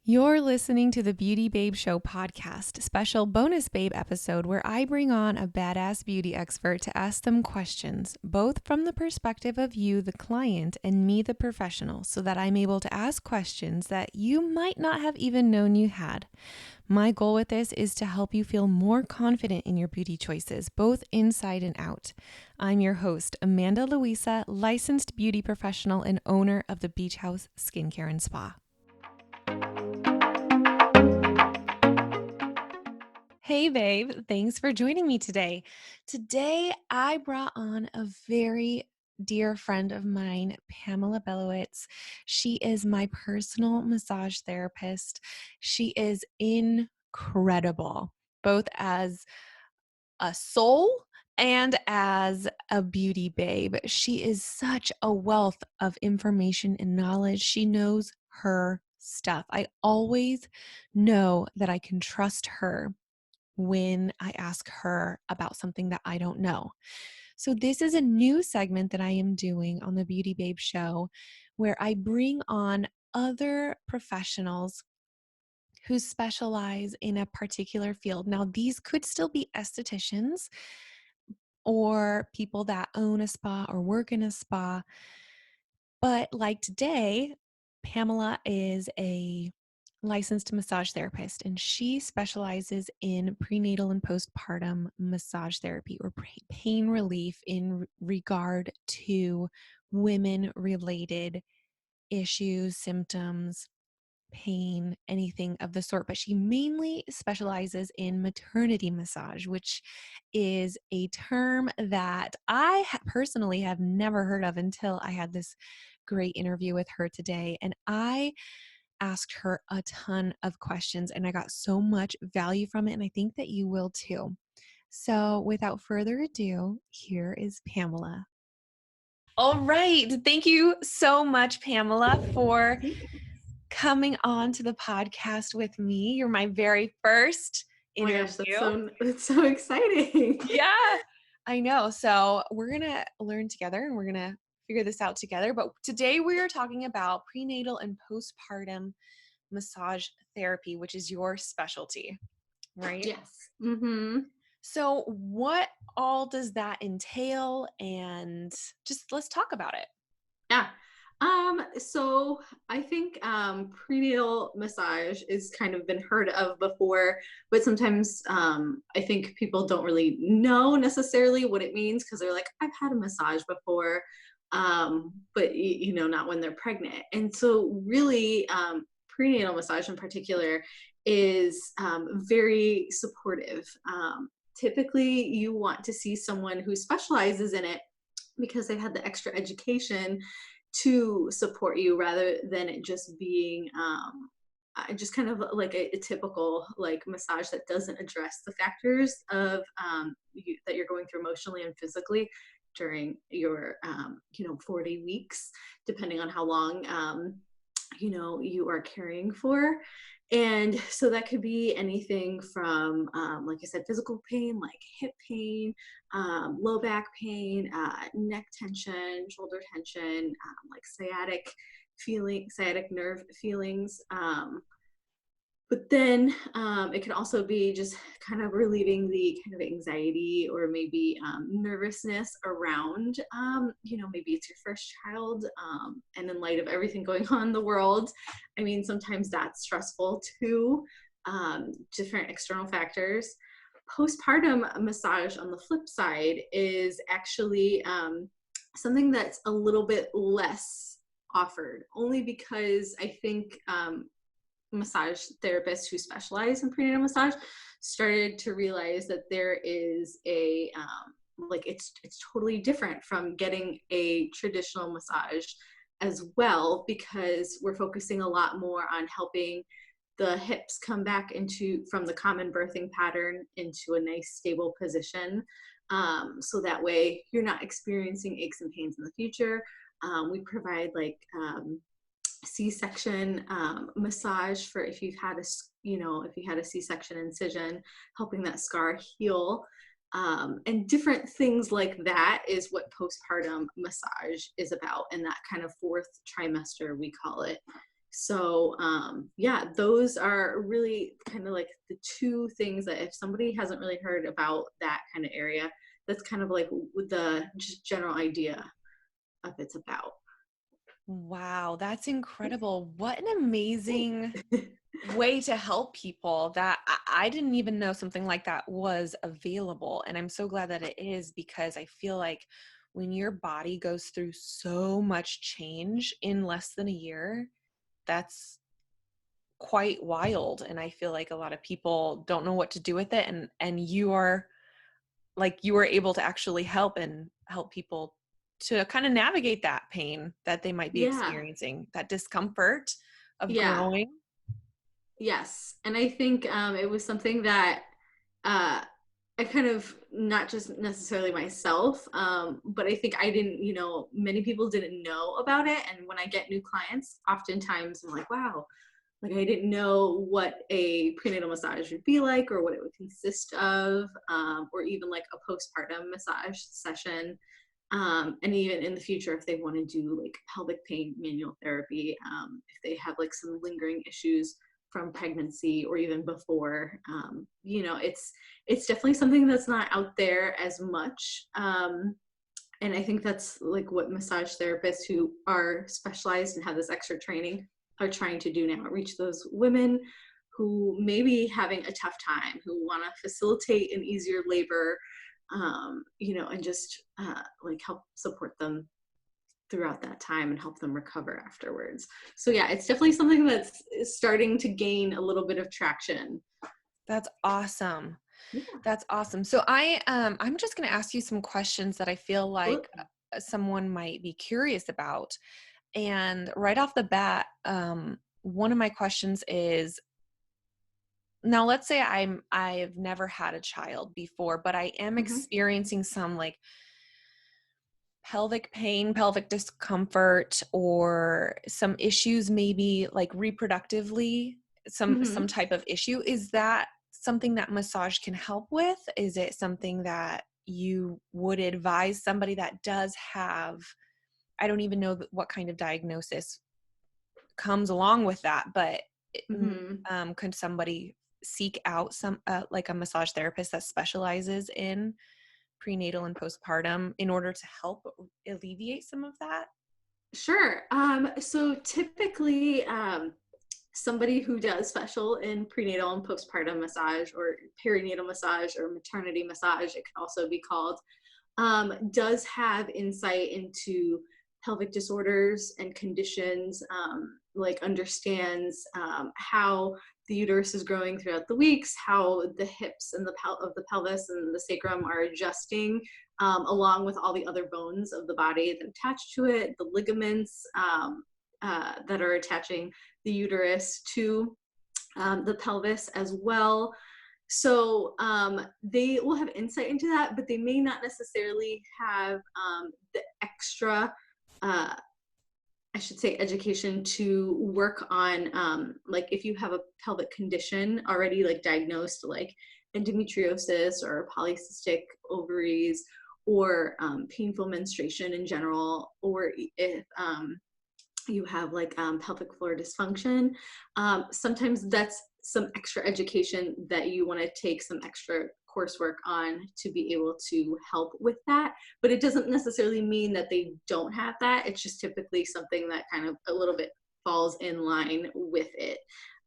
You're listening to the Beauty Babe Show podcast, special Bonus Babe episode where I bring on a badass beauty expert to ask them questions, both from the perspective of you, the client, and me, the professional, so that I'm able to ask questions that you might not have even known you had. My goal with this is to help you feel more confident in your beauty choices, both inside and out. I'm your host, Amanda Louisa, licensed beauty professional and owner of the Beach House Skincare and Spa. Hey, babe. Thanks for joining me today. Today, I brought on a very dear friend of mine, Pamela Bilewicz. She is my personal massage therapist. She is incredible, both as a soul and as a beauty babe. She is such a wealth of information and knowledge. She knows her stuff. I always know that I can trust her when I ask her about something that I don't know. So this is a new segment that I am doing on the Beauty Babe Show where I bring on other professionals who specialize in a particular field. Now, these could still be estheticians or people that own a spa or work in a spa. But like today, Pamela is a licensed massage therapist, and she specializes in prenatal and postpartum massage therapy or pain relief in regard to women-related issues, symptoms, pain, anything of the sort. But she mainly specializes in maternity massage, which is a term that I personally have never heard of until I had this great interview with her today. And I asked her a ton of questions and I got so much value from it. And I think that you will too. So without further ado, here is Pamela. All right. Thank you so much, Pamela, for coming on to the podcast with me. You're my very first Oh my interview. gosh, that's so exciting. Yeah, I know. So we're going to learn together and we're going to figure this out together. But today we are talking about prenatal and postpartum massage therapy, which is your specialty, right? Yes. Mm-hmm. So what all does that entail? And just let's talk about it. Yeah. So I think prenatal massage is kind of been heard of before, but sometimes I think people don't really know necessarily what it means because they're like, I've had a massage before, but not when they're pregnant. And so really, prenatal massage in particular is very supportive. Typically, you want to see someone who specializes in it because they've had the extra education to support you rather than it just being just kind of like a typical like massage that doesn't address the factors of that you're going through emotionally and physically during your 40 weeks, depending on how long you are caring for. And so that could be anything from, like I said, physical pain, like hip pain, low back pain, neck tension, shoulder tension, like sciatic nerve feelings. But then it can also be just kind of relieving the kind of anxiety or maybe nervousness around, maybe it's your first child. And in light of everything going on in the world, I mean, sometimes that's stressful too, different external factors. Postpartum massage, on the flip side, is actually something that's a little bit less offered, only because I think massage therapists who specialize in prenatal massage started to realize that there is a it's totally different from getting a traditional massage as well, because we're focusing a lot more on helping the hips come back from the common birthing pattern into a nice stable position, so that way you're not experiencing aches and pains in the future. We provide C-section massage for if you've had if you had a C-section incision, helping that scar heal, and different things like that is what postpartum massage is about, in that kind of fourth trimester, we call it. So yeah, those are really kind of like the two things that if somebody hasn't really heard about that kind of area, that's kind of like the just general idea of it's about. Wow, that's incredible. What an amazing way to help people that I didn't even know something like that was available. And I'm so glad that it is, because I feel like when your body goes through so much change in less than a year, that's quite wild. And I feel like a lot of people don't know what to do with it. And you are like, you were able to actually help and help people to kind of navigate that pain that they might be Yeah, experiencing, that discomfort of yeah, growing. yes. And I think it was something that uh, I kind of, not just necessarily myself, but I think I didn't, many people didn't know about it. And when I get new clients, oftentimes I'm like, wow, like I didn't know what a prenatal massage would be like or what it would consist of, or even like a postpartum massage session. And even in the future, if they want to do like pelvic pain manual therapy, if they have like some lingering issues from pregnancy or even before, it's definitely something that's not out there as much. And I think that's like what massage therapists who are specialized and have this extra training are trying to do now, reach those women who may be having a tough time, who want to facilitate an easier labor, and just like help support them throughout that time and help them recover afterwards. So yeah, it's definitely something that's starting to gain a little bit of traction. That's awesome. Yeah, That's awesome. So I'm just going to ask you some questions that I feel like absolutely. someone might be curious about. And right off the bat, one of my questions is, now let's say I've never had a child before, but I am Hmm. experiencing some like pelvic pain, pelvic discomfort, or some issues, maybe like reproductively, some Hmm. type of issue. Is that something that massage can help with? Is it something that you would advise somebody that does have, I don't even know what kind of diagnosis comes along with that, but Hmm. could somebody seek out some like a massage therapist that specializes in prenatal and postpartum in order to help alleviate some of that? Sure. So typically, somebody who does special in prenatal and postpartum massage or perinatal massage or maternity massage, it can also be called, does have insight into pelvic disorders and conditions, like understands how the uterus is growing throughout the weeks, how the hips and of the pelvis and the sacrum are adjusting, along with all the other bones of the body that attach to it, the ligaments that are attaching the uterus to the pelvis as well. So they will have insight into that, but they may not necessarily have the extra, uh, I should say, education to work on, like if you have a pelvic condition already like diagnosed, like endometriosis or polycystic ovaries or painful menstruation in general, or if you have like pelvic floor dysfunction. Sometimes that's some extra education that you want to take some extra coursework on to be able to help with that. But it doesn't necessarily mean that they don't have that. It's just typically something that kind of a little bit falls in line with it,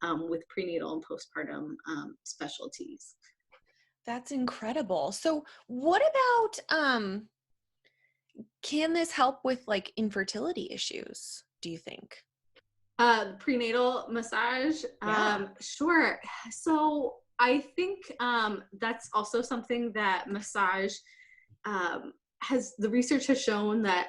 with prenatal and postpartum specialties. That's incredible. So what about can this help with like infertility issues, do you think? Prenatal massage. Yeah. Sure. So I think that's also something that massage has, the research has shown that,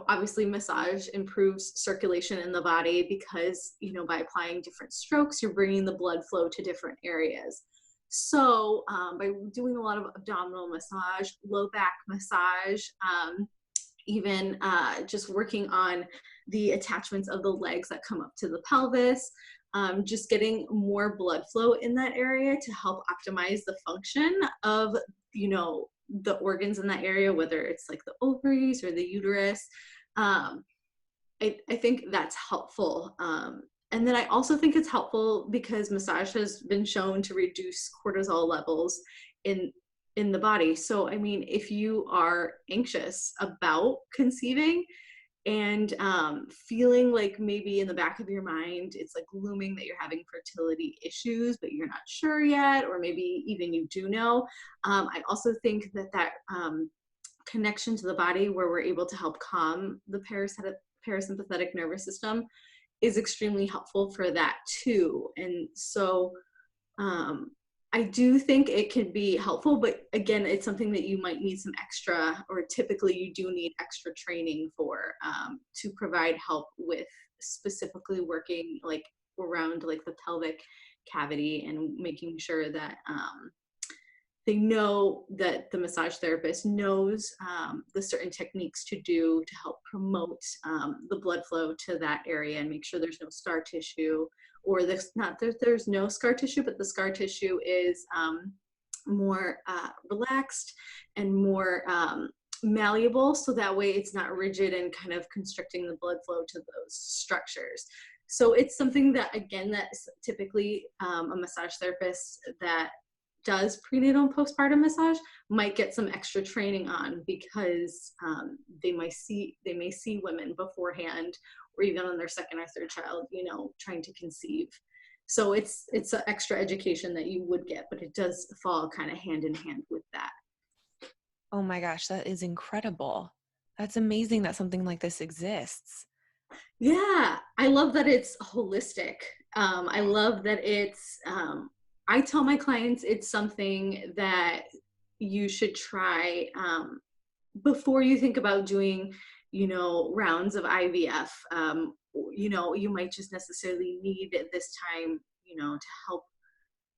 obviously massage improves circulation in the body because, by applying different strokes, you're bringing the blood flow to different areas. So by doing a lot of abdominal massage, low back massage, even just working on the attachments of the legs that come up to the pelvis, just getting more blood flow in that area to help optimize the function of, the organs in that area, whether it's like the ovaries or the uterus. I think that's helpful. And then I also think it's helpful because massage has been shown to reduce cortisol levels in in the body. So I mean, if you are anxious about conceiving and feeling like maybe in the back of your mind it's like looming that you're having fertility issues but you're not sure yet, or maybe even you do know, I also think that connection to the body where we're able to help calm the parasympathetic nervous system is extremely helpful for that too. And so um, I do think it can be helpful, but again, it's something that you might need some extra, or typically you do need extra training for, to provide help with specifically working like around like the pelvic cavity and making sure that they know that the massage therapist knows the certain techniques to do to help promote the blood flow to that area and make sure there's no scar tissue, or there's not that there's no scar tissue, but the scar tissue is more relaxed and more malleable, so that way it's not rigid and kind of constricting the blood flow to those structures. So it's something that, again, that's typically a massage therapist that does prenatal and postpartum massage might get some extra training on, because they may see women beforehand or even on their second or third child, you know, trying to conceive. So it's an extra education that you would get, but it does fall kind of hand in hand with that. Oh my gosh, that is incredible. That's amazing that something like this exists. Yeah, I love that it's holistic. I love that it's, I tell my clients it's something that you should try before you think about doing, you know, rounds of IVF. You know, you might just necessarily need this time, you know, to help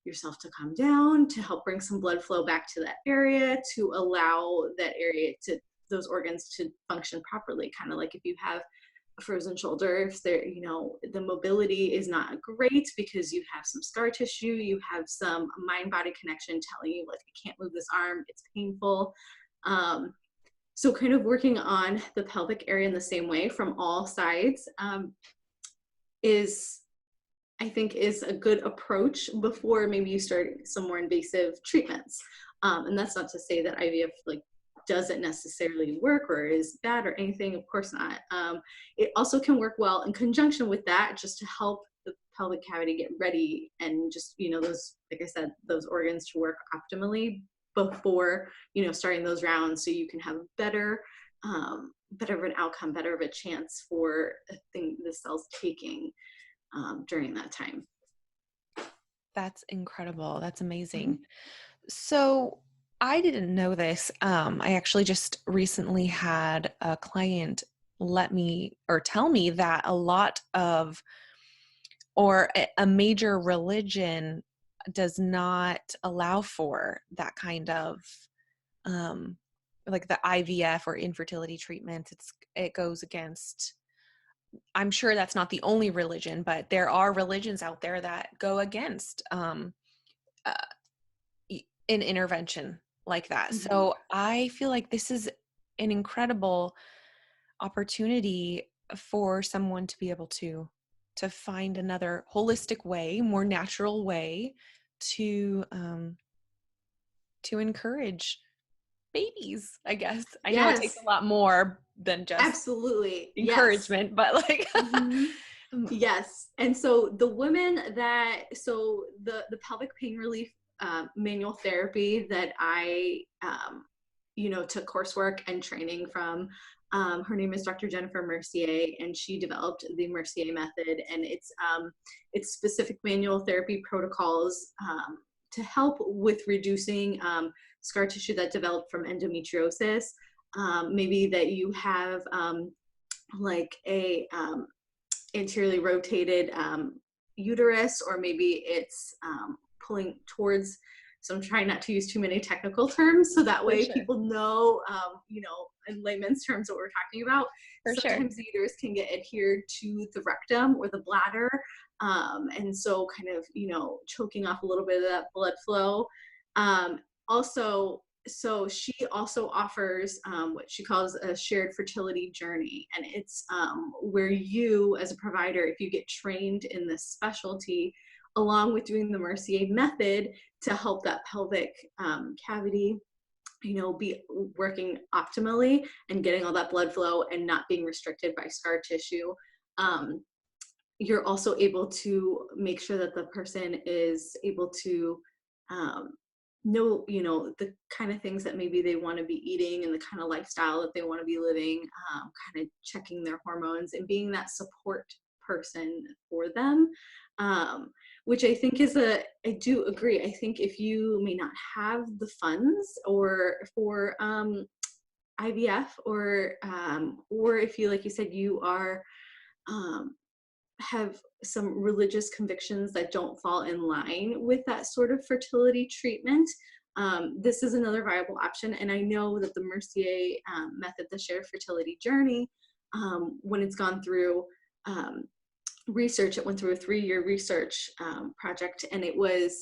yourself to calm down, to help bring some blood flow back to that area, to allow that area to, those organs to function properly. Kind of like if you have a frozen shoulder, if there, you know, the mobility is not great because you have some scar tissue, you have some mind body connection telling you like, I can't move this arm, it's painful. So kind of working on the pelvic area in the same way from all sides is, I think, is a good approach before maybe you start some more invasive treatments. And that's not to say that IVF like doesn't necessarily work or is bad or anything, of course not. It also can work well in conjunction with that, just to help the pelvic cavity get ready and just, you know, those, like I said, those organs to work optimally before, you know, starting those rounds, so you can have better of an outcome, better of a chance for the cells taking during that time. That's incredible. That's Mm-hmm. amazing. So I didn't know this. I actually just recently had a client let me or tell me that a lot of, or a major religion does not allow for that kind of um like the IVF or infertility treatment. It goes against, I'm sure that's not the only religion, but there are religions out there that go against uh, an intervention like that. Mm-hmm. So I feel like this is an incredible opportunity for someone to be able to find another holistic way, more natural way to encourage babies, I guess. I know it takes Yes, a lot more than just absolutely. Yes. encouragement, but like Mm-hmm. um, Yes. And so the women that, so the pelvic pain relief manual therapy that I, you know, took coursework and training from, her name is Dr. Jennifer Mercier, and she developed the Mercier method, and it's specific manual therapy protocols to help with reducing scar tissue that developed from endometriosis. Maybe that you have like a anteriorly rotated uterus, or maybe it's pulling towards. So I'm trying not to use too many technical terms, so that for way sure, people know, you know, in layman's terms what we're talking about. for sure. Sometimes the uterus can get adhered to the rectum or the bladder, and so kind of, you know, choking off a little bit of that blood flow. Also, so she also offers what she calls a shared fertility journey. And it's where you, as a provider, if you get trained in this specialty, along with doing the Mercier method to help that pelvic cavity, be working optimally and getting all that blood flow and not being restricted by scar tissue. Um, you're also able to make sure that the person is able to um, know, the kind of things that maybe they want to be eating and the kind of lifestyle that they want to be living, kind of checking their hormones and being that support person for them. Um, which I think I do agree. I think if you may not have the funds or for IVF, or if you, like you said, you are um, have some religious convictions that don't fall in line with that sort of fertility treatment, this is another viable option. And I know that the Mercier method, the shared fertility journey, when it's gone through um, research, it went through a 3-year research project, and it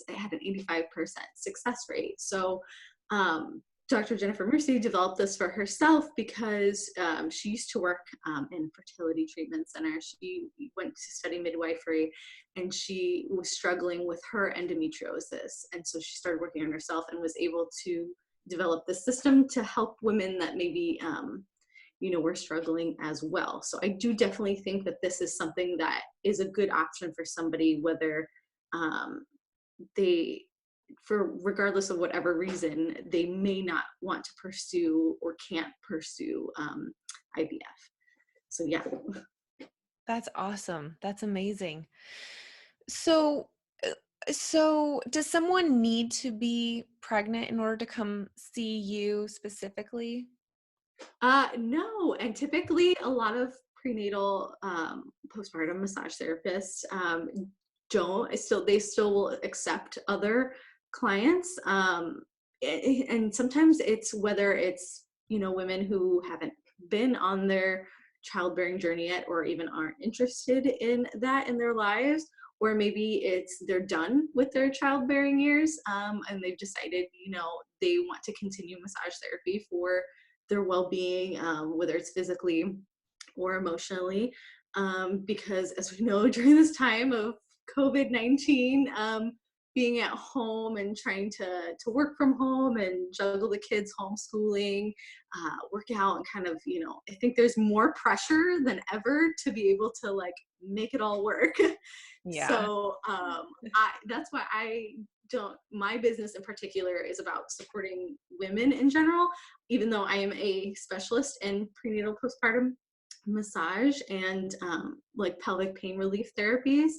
had an 85% success rate. So Dr. Jennifer Mercier developed this for herself because she used to work in fertility treatment centers. She went to study midwifery, and she was struggling with her endometriosis. And so she started working on herself and was able to develop the system to help women that maybe we're struggling as well. So I do definitely think that this is something that is a good option for somebody, whether they, for regardless of whatever reason, they may not want to pursue or can't pursue IVF. So yeah. That's awesome. That's amazing. So, so does someone need to be pregnant in order to come see you specifically? No, and typically a lot of prenatal postpartum massage therapists don't still they still will accept other clients, and sometimes it's whether it's women who haven't been on their childbearing journey yet, or even aren't interested in that in their lives, or maybe it's they're done with their childbearing years, and they've decided they want to continue massage therapy for their well-being, whether it's physically or emotionally, because as we know, during this time of COVID-19, being at home and trying to work from home and juggle the kids homeschooling, work out, and kind of, I think there's more pressure than ever to be able to like make it all work. Yeah. So that's why my business in particular is about supporting women in general, even though I am a specialist in prenatal postpartum massage and like pelvic pain relief therapies.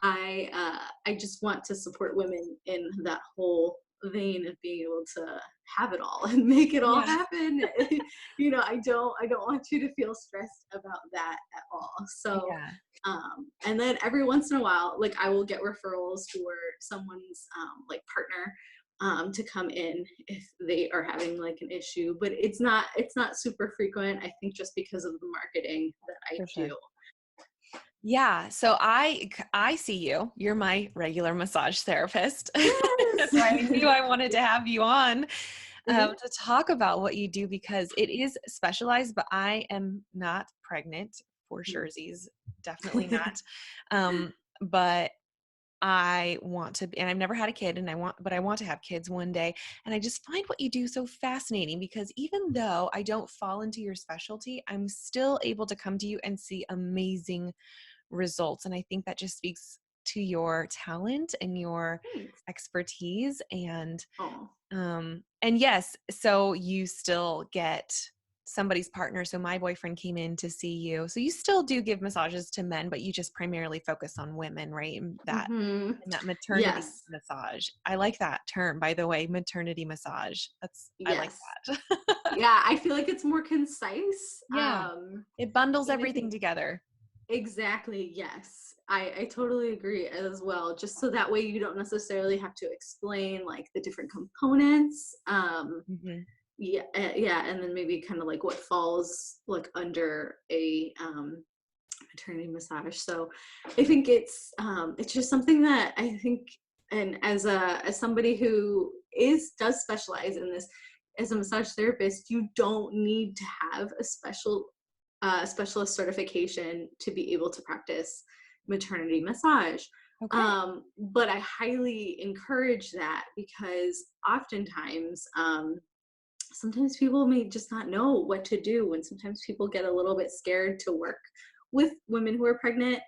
I just want to support women in that whole vein of being able to have it all and make it all Yeah. happen. I don't want you to feel stressed about that at all. So Yeah. and then every once in a while, like I will get referrals for someone's like partner to come in if they are having like an issue, but it's not super frequent. I think just because of the marketing that I For sure. do. Yeah. So I see you. You're my regular massage therapist. Yes. So I knew I wanted to have you on Mhm. to talk about what you do because it is specialized, but I am not pregnant for surezies. Definitely not. But I want to be, and I've never had a kid but I want to have kids one day. And I just find what you do so fascinating because even though I don't fall into your specialty, I'm still able to come to you and see amazing results. And I think that just speaks to your talent and your Thanks. expertise. Oh. And yes, so you still get somebody's partner. So my boyfriend came in to see you. So you still do give massages to men, but you just primarily focus on women, right? Hmm. And that maternity Yes. massage. I like that term, by the way, maternity massage. I like Yes. that. Yeah, I feel like it's more concise. Yeah. It bundles And I everything think together. exactly, yes. I totally agree as well. Just so that way you don't necessarily have to explain like the different components. Hmm. Yeah, and then maybe kind of like what falls like under a maternity massage. So I think it's just something that I think, and as somebody who does specialize in this, as a massage therapist, you don't need to have a specialist certification to be able to practice maternity massage. Okay. But I highly encourage that because oftentimes, sometimes people may just not know what to do, and sometimes people get a little bit scared to work with women who are pregnant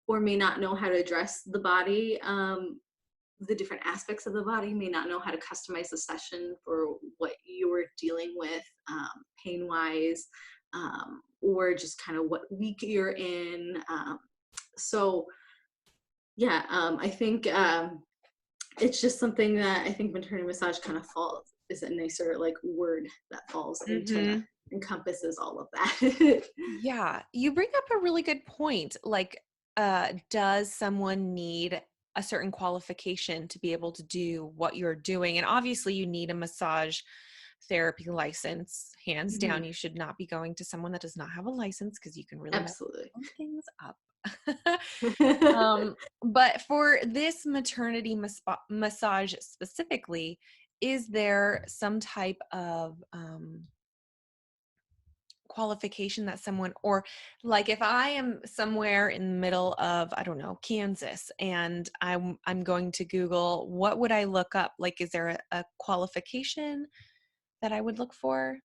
or may not know how to address the body, the different aspects of the body, may not know how to customize the session for what you're dealing with, pain wise, or just kind of what week you're in. So yeah, I think it's just something that I think maternity massage kind of falls is a nicer like word that falls into Mhm. encompasses all of that. Yeah, you bring up a really good point. Like, does someone need a certain qualification to be able to do what you're doing? And obviously, you need a massage therapy license. Hands down, Mhm. you should not be going to someone that does not have a license because you can really mess Absolutely. some things up. But for this maternity massage specifically, is there some type of qualification that someone, or like if I am somewhere in the middle of, I don't know, Kansas, and I'm going to Google, what would I look up? Like, is there a qualification that I would look for?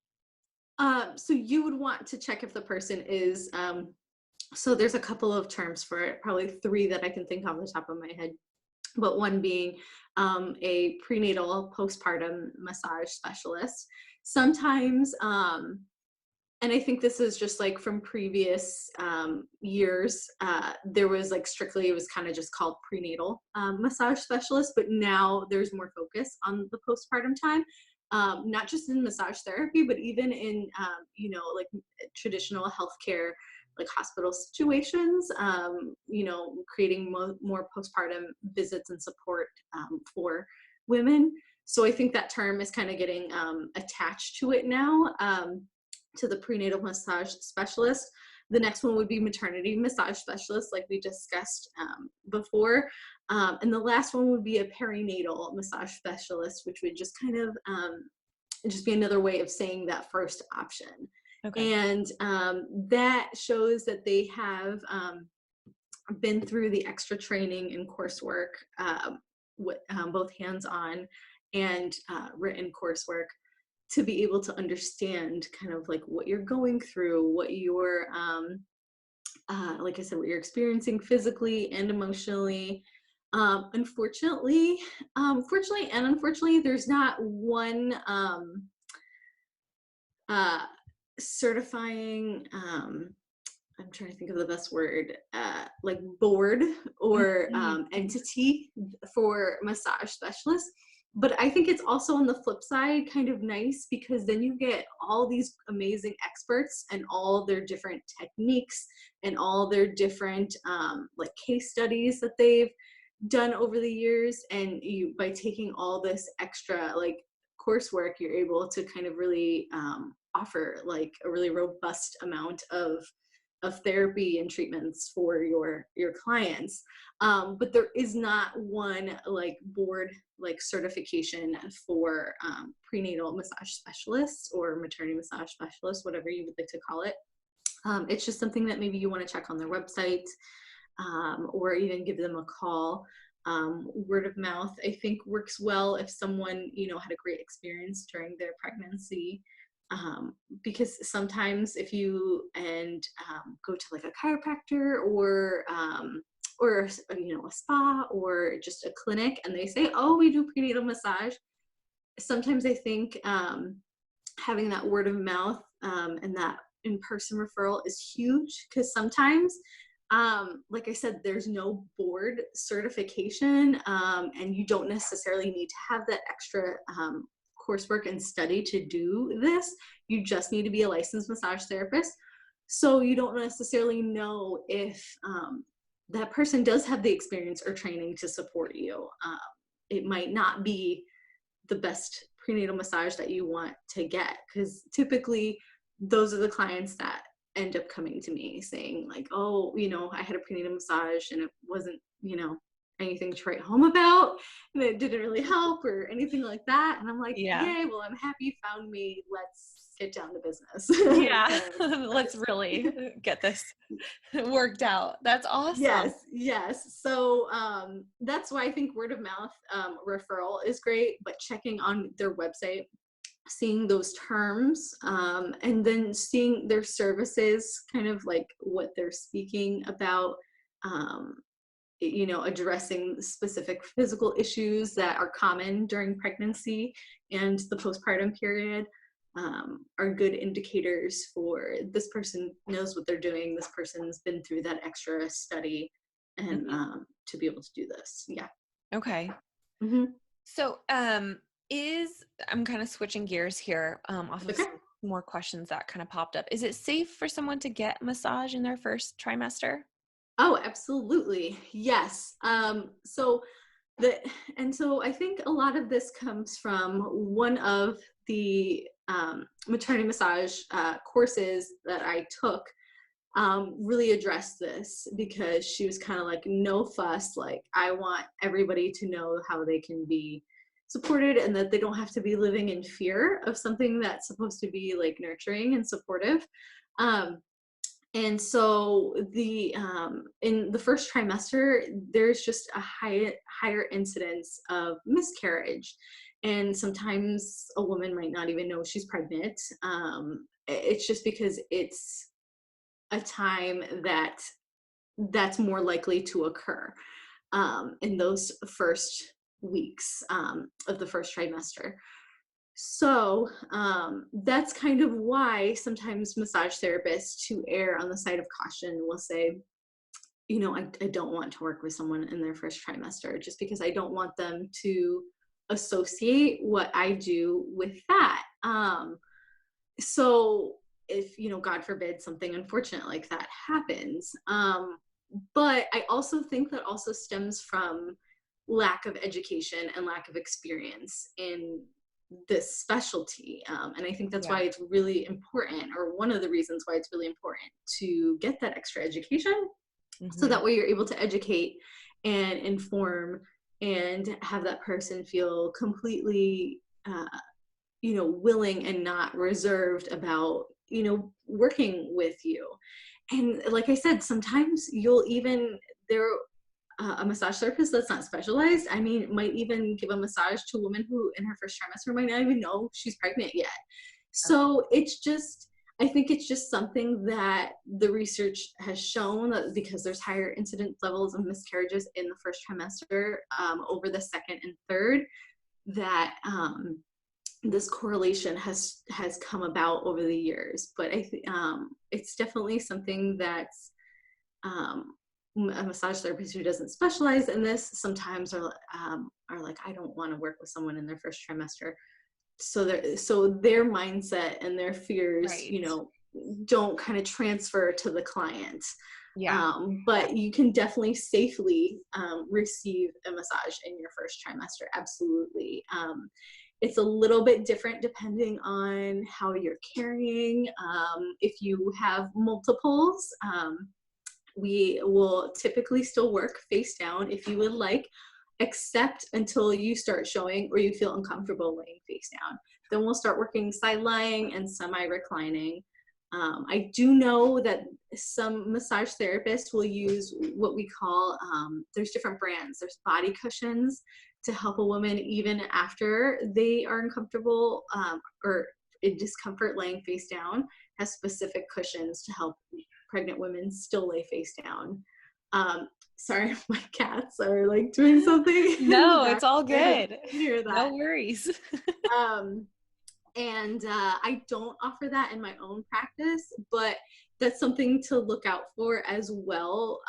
So you would want to check if the person is so there's a couple of terms for it, probably three that I can think on the top of my head, but one being a prenatal postpartum massage specialist. Sometimes, and I think this is just like from previous years, there was like strictly, it was kind of just called prenatal massage specialist, but now there's more focus on the postpartum time. Not just in massage therapy, but even in, like traditional healthcare, like hospital situations, creating more postpartum visits and support for women. So I think that term is kind of getting attached to it now. To the prenatal massage specialist. The next one would be maternity massage specialist, like we discussed before. And the last one would be a perinatal massage specialist, which would just kind of just be another way of saying that first option. Okay. And that shows that they have been through the extra training and coursework, both hands on and written coursework, to be able to understand kind of like what you're going through, what you're, like I said, what you're experiencing physically and emotionally. Fortunately and unfortunately, there's not one uh, certifying. I'm trying to think of the best word, like board or Mhm. entity for massage specialists. But I think it's also on the flip side kind of nice because then you get all these amazing experts and all their different techniques and all their different like case studies that they've done over the years. And you, by taking all this extra like coursework, you're able to kind of really offer like a really robust amount of therapy and treatments for your clients. But there is not one like board like certification for prenatal massage specialists or maternity massage specialists, whatever you would like to call it. It's just something that maybe you want to check on their website, or even give them a call. Word of mouth, I think, works well if someone, had a great experience during their pregnancy. Because sometimes if you go to like a chiropractor or a spa or just a clinic and they say, oh, we do prenatal massage, sometimes I think having that word of mouth and that in-person referral is huge because sometimes, like I said, there's no board certification, and you don't necessarily need to have that extra coursework and study to do this. You just need to be a licensed massage therapist. So you don't necessarily know if that person does have the experience or training to support you. It might not be the best prenatal massage that you want to get, because typically those are the clients that end up coming to me saying like, oh, I had a prenatal massage and it wasn't, anything to write home about, and it didn't really help or anything like that. And I'm like, Yeah. yay, well, I'm happy you found me. Let's get down to business. Yeah. So Let's really get this worked out. That's awesome. yes. So that's why I think word of mouth referral is great, but checking on their website, seeing those terms, and then seeing their services, kind of like what they're speaking about, um, addressing specific physical issues that are common during pregnancy and the postpartum period, are good indicators for this person knows what they're doing. This person's been through that extra study and Mhm. to be able to do this. Yeah. Okay. Hmm. So, I'm kind of switching gears here, off of Okay. some more questions that kind of popped up. Is it safe for someone to get massage in their first trimester? Oh, absolutely. Yes. The so I think a lot of this comes from one of the maternity massage courses that I took, really addressed this, because she was kind of like, no fuss, like, I want everybody to know how they can be supported and that they don't have to be living in fear of something that's supposed to be like nurturing and supportive. Um, and so the in the first trimester, there's just a higher incidence of miscarriage, and sometimes a woman might not even know she's pregnant. It's just because it's a time that's more likely to occur in those first weeks of the first trimester. So that's kind of why sometimes massage therapists, to err on the side of caution, will say, I don't want to work with someone in their first trimester, just because I don't want them to associate what I do with that. So if, God forbid, something unfortunate like that happens. But I also think that also stems from lack of education and lack of experience in this specialty. And I think that's Yeah. why it's really important, or one of the reasons why it's really important, to get that extra education, so Mhm. that way you're able to educate and inform and have that person feel completely willing and not reserved about, working with you. And like I said, sometimes you'll even, there a massage therapist that's not specialized, I mean, might even give a massage to a woman who in her first trimester might not even know she's pregnant yet. So it's just, I think it's just something that the research has shown, that because there's higher incidence levels of miscarriages in the first trimester, over the second and third, that this correlation has come about over the years. But I think it's definitely something that's, a massage therapist who doesn't specialize in this sometimes are like, I don't want to work with someone in their first trimester. So their mindset and their fears, Right. don't kind of transfer to the client. Yeah. But you can definitely safely receive a massage in your first trimester. Absolutely. It's a little bit different depending on how you're carrying. If you have multiples, we will typically still work face down if you would like, except until you start showing or you feel uncomfortable laying face down. Then we'll start working side lying and semi reclining. I do know that some massage therapists will use what we call, there's different brands, there's body cushions to help a woman even after they are uncomfortable, or in discomfort laying face down, has specific cushions to help pregnant women still lay face down. Sorry, my cats are like doing something in the No, it's all background. good. You hear No that. worries. Um, and I don't offer that in my own practice, but that's something to look out for as well,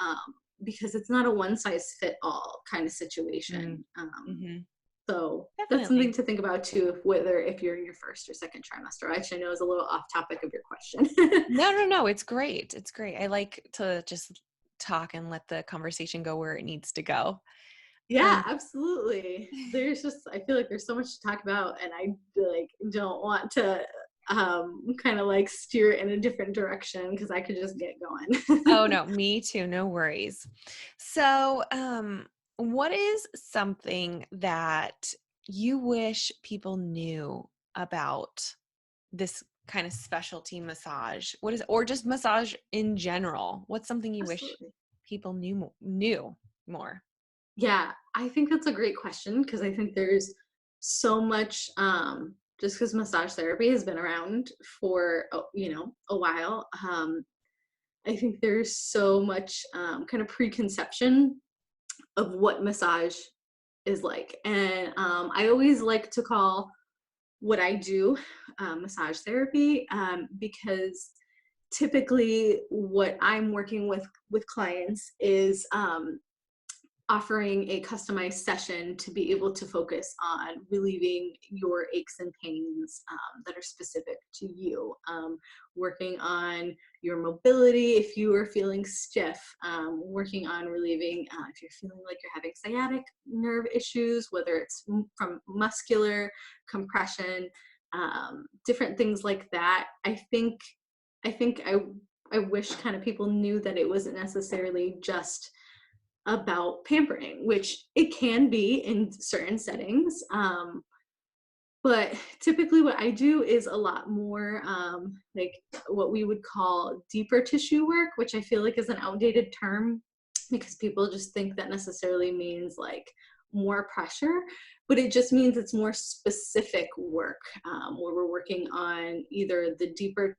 because it's not a one size fit all kind of Mm. situation. Mhm. So that's something Definitely. to think about too, whether if you're in your first or second trimester. Which I know is a little off topic of your question. No, no, no, it's great. It's great. I like to just talk and let the conversation go where it needs to go. Yeah, Um, absolutely. There's just, I feel like there's so much to talk about, and I like don't want to kind of like steer it in a different direction because I could just get oh going. no, me too. No worries. So, What is something that you wish people knew about this kind of specialty massage? What is, or just massage in general? What's something you wish Absolutely. people knew more? Yeah, I think that's a great question because I think there's so much just because massage therapy has been around for a while. I think there's so much kind of preconception of what massage is like, and I always like to call what I do massage therapy because typically what I'm working with clients is offering a customized session to be able to focus on relieving your aches and pains that are specific to you. Working on your mobility if you are feeling stiff, working on relieving if you're feeling like you're having sciatic nerve issues, whether it's from muscular compression, different things like that. I think I wish kind of people knew that it wasn't necessarily just about pampering, which it can be in certain settings. But typically, what I do is a lot more like what we would call deeper tissue work, which I feel like is an outdated term because people just think that necessarily means like more pressure, but it just means it's more specific work where we're working on either the deeper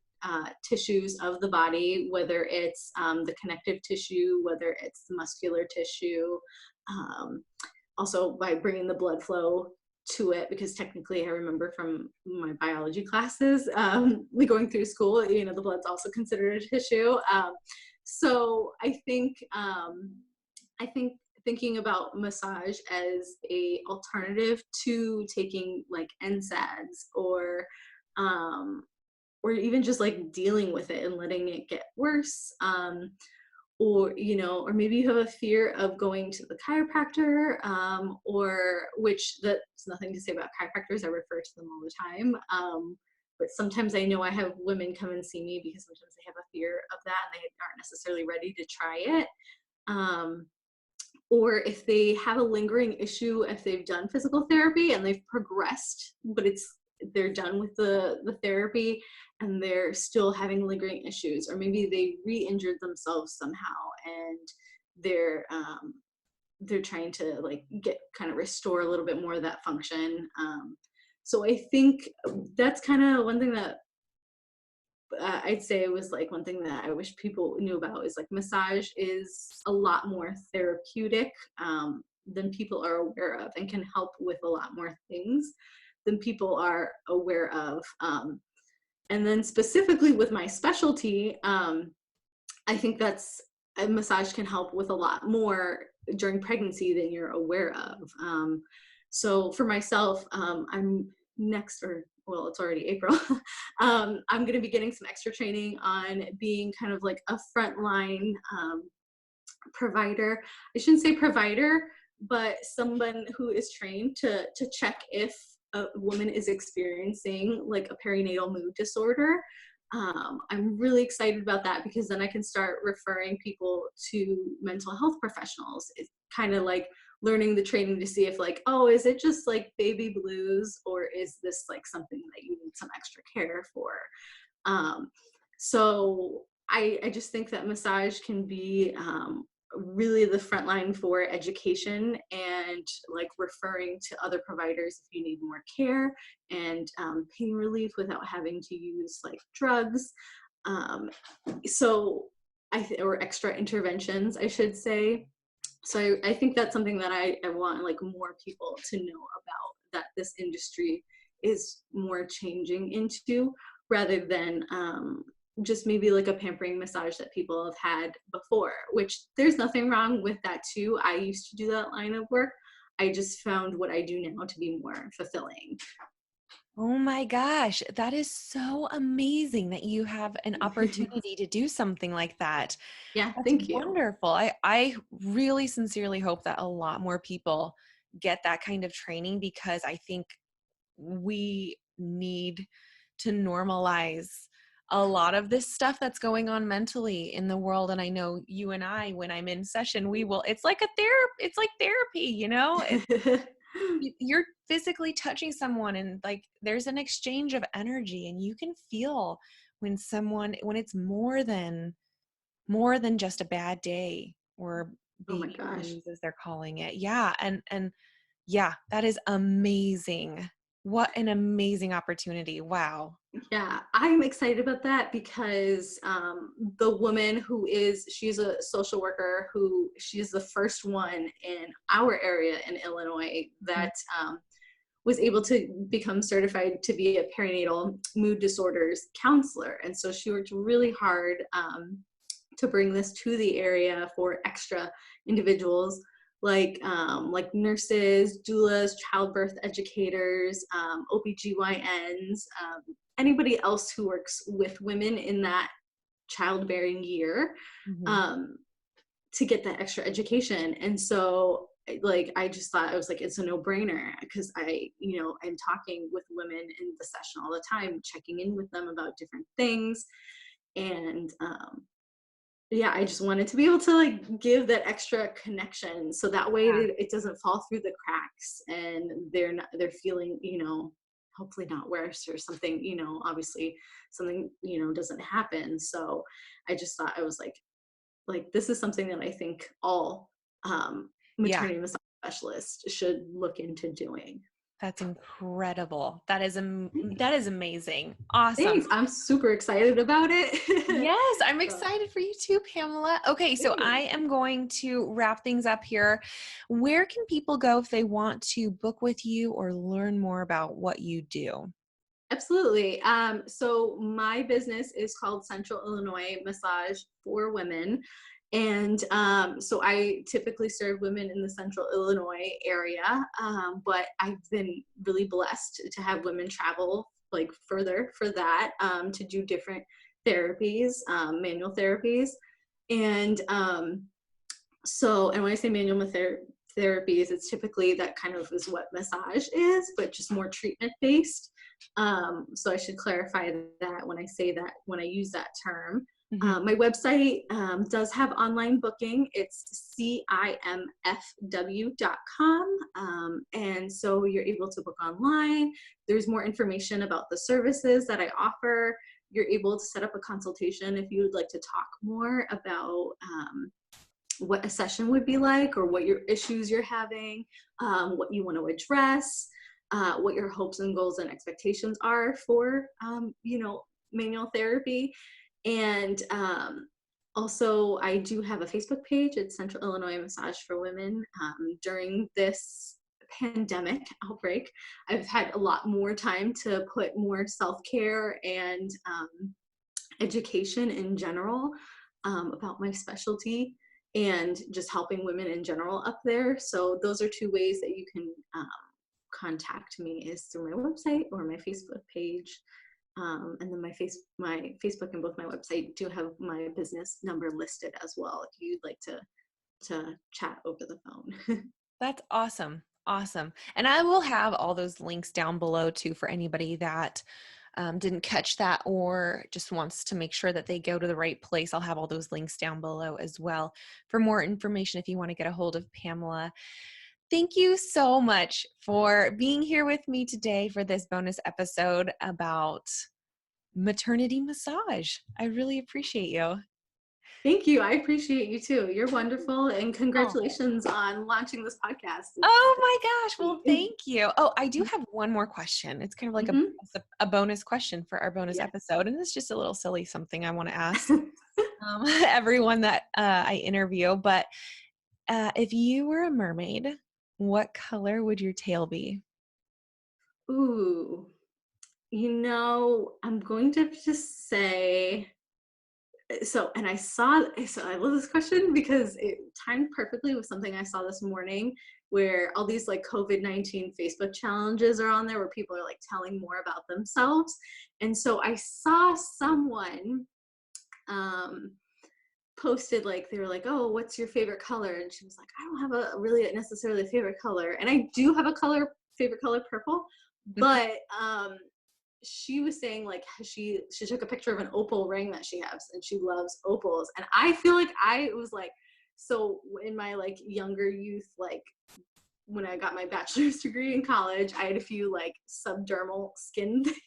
tissues of the body, whether it's the connective tissue, whether it's the muscular tissue. Um, Also, by bringing the blood flow to it, because technically I remember from my biology classes, going through school, the blood's also considered a tissue. So I think thinking about massage as a alternative to taking like NSAIDs um, or even just like dealing with it and letting it get worse. Or maybe you have a fear of going to the chiropractor, or which that's nothing to say about chiropractors. I refer to them all the time. But sometimes I know I have women come and see me because sometimes they have a fear of that and they aren't necessarily ready to try it. Um, or if they have a lingering issue, if they've done physical therapy and they've progressed, but they're done with the therapy and they're still having lingering issues, or maybe they re-injured themselves somehow and they're um, they're trying to like get kind of restore a little bit more of that function. So I think that's kind of one thing that I'd say it was like one thing that I wish people knew about is like massage is a lot more therapeutic than people are aware of and can help with a lot more things than people are aware of. And then specifically with my specialty, I think that's a massage can help with a lot more during pregnancy than you're aware of. So for myself, I'm next, or well, it's already April. I'm going to be getting some extra training on being kind of like a frontline provider. I shouldn't say provider, but someone who is trained to check if a woman is experiencing like a perinatal mood disorder. I'm really excited about that because then I can start referring people to mental health professionals. It's kind of like learning the training to see if like, oh, is it just like baby blues or is this like something that you need some extra care for? Um, so I just think that massage can be really the front line for education and like referring to other providers if you need more care and pain relief without having to use like drugs. Um, or extra interventions, I should say. So I think that's something that I want like more people to know about, that this industry is more changing into rather than just maybe like a pampering massage that people have had before, which there's nothing wrong with that too. I used to do that line of work. I just found what I do now to be more fulfilling. Oh my gosh, that is so amazing that you have an opportunity to do something like that. Yeah, That's thank you. wonderful. I really sincerely hope that a lot more people get that kind of training because I think we need to normalize a lot of this stuff that's going on mentally in the world. And I know you and I, when I'm in session, it's like it's like therapy, you're physically touching someone, and like there's an exchange of energy, and you can feel when it's more than just a bad day or Oh my baby gosh. blues, as they're calling it. Yeah. And yeah, that is amazing. What an amazing opportunity. Wow. Yeah, I'm excited about that because the woman she's a social worker who she's the first one in our area in Illinois Mhm. that was able to become certified to be a perinatal mood disorders counselor. And so she worked really hard to bring this to the area for extra individuals like nurses, doulas, childbirth educators, OBGYNs, anybody else who works with women in that childbearing year, Mhm. um, to get that extra education. And so like I just thought, I was like, it's a no-brainer because I'm talking with women in the session all the time, checking in with them about different things. And yeah, I just wanted to be able to like give that extra connection so that way Yeah. it doesn't fall through the cracks and they're feeling, hopefully not worse or something, obviously something, doesn't happen. So I just thought, I was like this is something that I think all Yeah. maternity massage specialists should look into doing. That's incredible. That is amazing. Awesome. Thanks. I'm super excited about it. Yes, I'm So, excited for you too, Pamela. Okay, so I thanks. am going to wrap things up here. Where can people go if they want to book with you or learn more about what you do? Absolutely. So my business is called Central Illinois Massage for Women. And so I typically serve women in the Central Illinois area, but I've been really blessed to have women travel like further for that to do different therapies, manual therapies. And and when I say therapies, it's typically that kind of is what massage is, but just more treatment based. So I should clarify that when I say that, when I use that term. Mhm. My website does have online booking. It's cimfw.com. And so you're able to book online. There's more information about the services that I offer. You're able to set up a consultation if you would like to talk more about what a session would be like or what your issues you're having, what you want to address, what your hopes and goals and expectations are for, manual therapy. And also, I do have a Facebook page. It's Central Illinois Massage for Women. During this pandemic outbreak, I've had a lot more time to put more self-care and education in general about my specialty and just helping women in general up there. So those are two ways that you can contact me, is through my website or my Facebook page. And then my Facebook and both my website do have my business number listed as well if you'd like to chat over the phone. That's awesome. Awesome. And I will have all those links down below too for anybody that didn't catch that or just wants to make sure that they go to the right place. I'll have all those links down below as well for more information if you want to get a hold of Pamela. Thank you so much for being here with me today for this bonus episode about maternity massage. I really appreciate you. Thank you. I appreciate you too. You're wonderful, and Oh. congratulations on launching this podcast. Oh my gosh. Well, It's thank you. Oh, I do have one more question. It's kind of like mhm. a bonus question for our bonus Yes. episode. And it's just a little silly something I want to ask everyone that I interview. But if you were a mermaid, what color would your tail be? Ooh, I'm going to just say and I love this question because it timed perfectly with something I saw this morning where all these like COVID-19 Facebook challenges are on there where people are like telling more about themselves. And so I saw someone um posted, like they were like, oh, what's your favorite color? And she was like, I don't have a really necessarily favorite color. And I do have a favorite color, purple. Mhm. But she was saying like she took a picture of an opal ring that she has and she loves opals. And I feel like I was like, so in my like younger youth, like when I got my bachelor's degree in college, I had a few like subdermal skin things.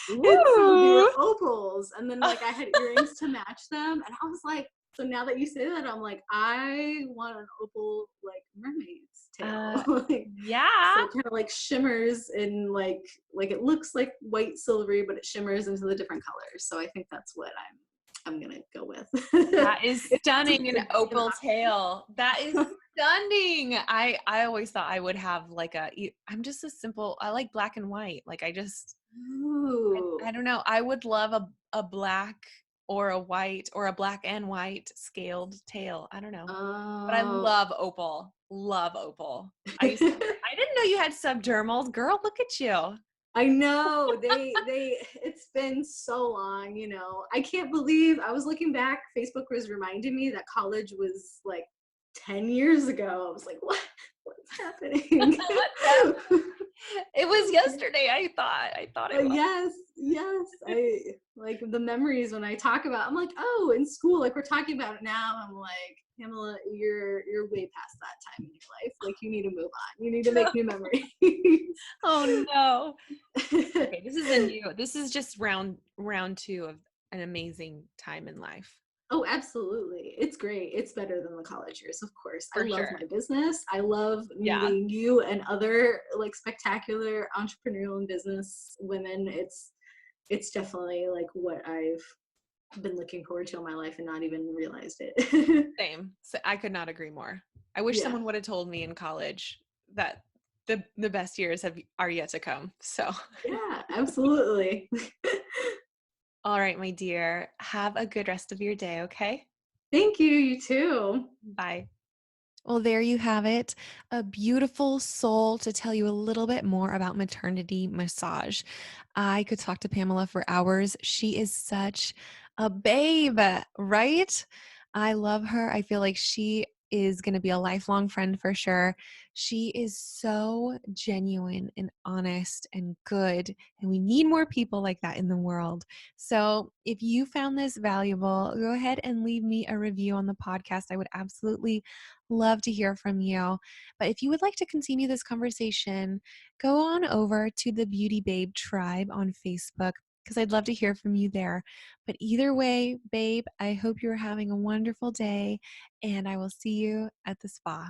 And so they Ooh. were opals. And then like I had earrings to match them. And I was like, so now that you say that, I'm like, I want an opal like mermaid's tail. Uh, Like, yeah. so it kind of like shimmers in like it looks like white silvery, but it shimmers into the different colors. So I think that's what I'm gonna go with. That is stunning, an An opal option. tail. That is stunning. I always thought I would have like I'm just a simple, I like black and white. Like Ooh. I don't know. I would love a black or a white or a black and white scaled tail. I don't know. But I Oh. love opal. Love opal. I didn't know you had subdermals. Girl, look at you. I know they it's been so long, you know. I can't believe I was looking back, Facebook was reminding me that college was like 10 years ago. I was like, what's happening? What's that? It was yesterday, I thought it was. Yes, yes. I like the memories when I talk about. I'm like, oh, in school, like we're talking about it now. I'm like, Pamela, you're way past that time in your life. Like you need to move on. You need to make new memories. Oh no. Okay, this is just round two of an amazing time in life. Oh, absolutely. It's great. It's better than the college years, of course. I For love sure. my business. I love Yeah, meeting you and other like spectacular entrepreneurial and business women. It's definitely like what I've been looking forward to in my life and not even realized it. same. So I could not agree more. I wish Yeah. someone would have told me in college that the best years are yet to come. So, Yeah, absolutely. all right, my dear, have a good rest of your day, okay? Thank you. You too. Bye. Well, there you have it. A beautiful soul to tell you a little bit more about maternity massage. I could talk to Pamela for hours. She is such a babe, right? I love her. I feel like she is going to be a lifelong friend for sure. She is so genuine and honest and good. And we need more people like that in the world. So if you found this valuable, go ahead and leave me a review on the podcast. I would absolutely love to hear from you. But if you would like to continue this conversation, go on over to the Beauty Babe tribe on Facebook because I'd love to hear from you there. But either way, babe, I hope you're having a wonderful day and I will see you at the spa.